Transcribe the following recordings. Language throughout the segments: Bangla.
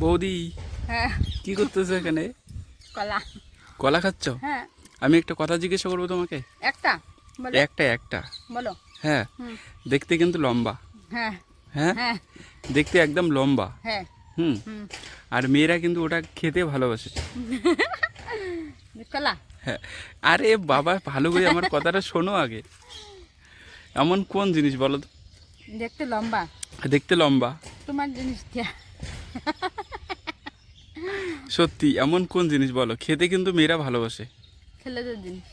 বৌদি হ্যাঁ কি করতেছো এখানে? কলা। কলা খাচ্ছ? হ্যাঁ আমি একটা কথা জিজ্ঞাসা করবো তোমাকে। একটা বলো। একটা বলো। হ্যাঁ, হুম। দেখতে কিন্তু লম্বা। হ্যাঁ হ্যাঁ, হ্যাঁ দেখতে একদম লম্বা। হ্যাঁ হুম, হুম। আর মেয়েরা কিন্তু ওটা খেতে ভালোবাসে। কলা। হ্যাঁ, আরে বাবা ভালো করে আমার কথাটা শোনো আগে। এমন কোন জিনিস বলো তো? দেখতে লম্বা। দেখতে লম্বা, তোমার জিনিস কি? সত্যি এমন কোন জিনিস বলো খেতে কিন্তু মেয়েরা ভালোবাসে? ছেলেদের জিনিস।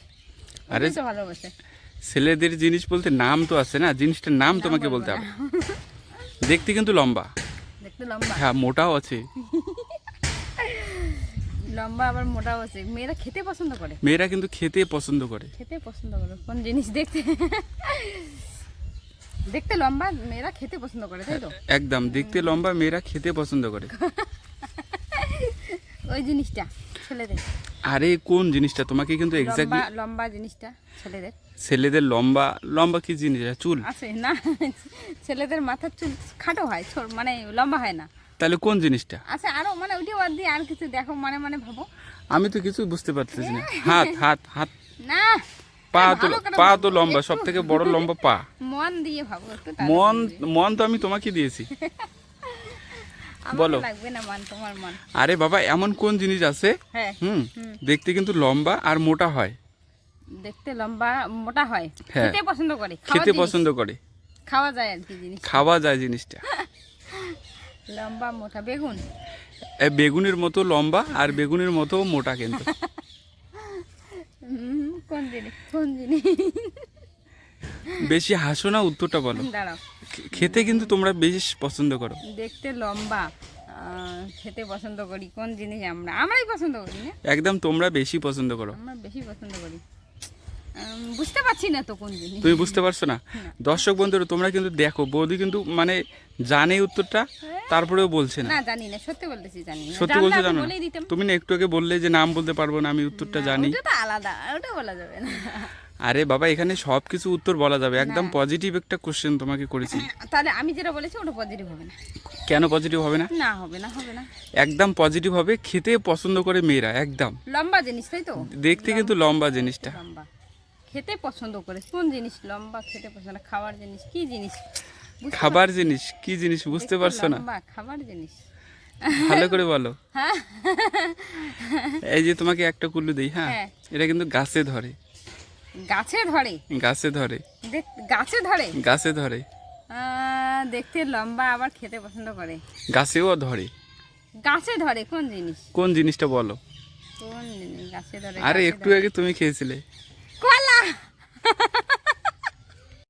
আরে ওরাই তো ভালোবাসে। ছেলেদের জিনিস বলতে নাম তো আছে না, জিনিসটার নাম নাম তোমাকে বলবো বলতে না। হবে। দেখতে কিন্তু লম্বা, দেখতে লম্বা। হ্যাঁ মোটাও আছে। লম্বা আবার মোটাও আছে। মেয়েরা খেতে পছন্দ করে। মেয়েরা কিন্তু খেতে পছন্দ করে। খেতে পছন্দ করে কোন জিনিস দেখতে? দেখতে লম্বা মেয়েরা খেতে পছন্দ করে, তাই তো? একদম দেখতে লম্বা, মেয়েরা খেতে পছন্দ করে। ওই জিনিসটা ছেলেদের। আরে কোন জিনিসটা তোমাকে কিন্তু এক্স্যাক্টলি। লম্বা লম্বা জিনিসটা ছেলেদের। ছেলেদের লম্বা লম্বা কি জিনিস? চুল? আছে না? ছেলেদের মাথার চুল খাটো হয়, মানে লম্বা হয় না। তাহলে কোন জিনিসটা? আচ্ছা আরো মানে ওইটা বাদ দিয়ে আর কিছু দেখো, মানে মানে ভাবো। আমি তো কিছু বুঝতে পারতেছি না। হাত হাত হাত না, পা তো, ভালো করে পা ভাবো। তো লম্বা, একটু সব থেকে বড় লম্বা পা। মন দিয়ে ভাবো একটু। মন, মন তো আমি তোমাকে দিয়েছি। বলো। আমাকে লাগবে না মান, তোমার মান। আরে বাবা এমন কোন জিনিস আছে হ্যাঁ। হুম, দেখতে কিন্তু লম্বা আর মোটা হয়? দেখতে লম্বা মোটা হয়, হ্যাঁ। খেতে পছন্দ করে। খেতে পছন্দ করে, খাওয়া যায় আর কি জিনিস। খাওয়া যায় জিনিসটা। লম্বা মোটা বেগুন। বেগুনের মতো লম্বা আর বেগুনের মতো মোটা কিন্তু। কোন জিনিস? কোন জিনিস? বেশি হাসো না, উত্তরটা বলো। দাঁড়াও। খেতে কিন্তু তোমরা বেশ পছন্দ করো। দেখতে লম্বা, খেতে পছন্দ করি কোন জিনিস? আমরাই পছন্দ করি না? একদম তোমরা বেশি পছন্দ করো। আমরা বেশি পছন্দ করি। বুঝতে পারছি না তো কোন জিনিস। তুমি বুঝতে পারছো না? দর্শক বন্ধুরা তোমরা কিন্তু দেখো, বৌদি কিন্তু মানে জানে উত্তরটা, তারপরেও বলছে না। না জানি না, সত্যি বলতেছি জানি না। সত্যি জানলে বলছো আমি জানো না? বলেই দিতাম। তুমি না একটু আগে বললে যে নাম বলতে পারবো না, আমি উত্তরটা না, জানি। ওটা তো আলাদা, ওটা বলা যাবে না। আরে বাবা এখানে সব কিছু উত্তর বলা যাবে, একদম পজিটিভ একটা কোশ্চেন তোমাকে করেছি। তাহলে আমি যেটা বলেছি ওটা পজিটিভ হবে না? কেন পজিটিভ হবে না? না হবে না, হবে না। একদম পজিটিভ হবে। খেতে পছন্দ করে মেয়েরা, একদম। লম্বা জিনিস, তাই তো? দেখতে কিন্তু লম্বা জিনিসটা। লম্বা খেতে পছন্দ করে কোন জিনিস? লম্বা খেতে পছন্দ, খাবার জিনিস কি জিনিস? খাবার জিনিস কি জিনিস বুঝতে পারছো না? লম্বা খাবার জিনিস। ভালো করে বলো। হ্যাঁ। এই যে তোমাকে একটা কুল্লু দেই, হ্যাঁ, হ্যাঁ। এটা কিন্তু গাছে ধরে। গাছে ধরে? গাছে ধরে, গাছে ধরে? গাছে ধরে। দেখতে লম্বা আবার খেতে পছন্দ করে। গাছেও ধরে। গাছে ধরে কোন জিনিস? কোন জিনিসটা বলো? কোন জিনিস গাছে ধরে? আরে গাছে একটু ধরে। আগে তুমি খেয়েছিলে।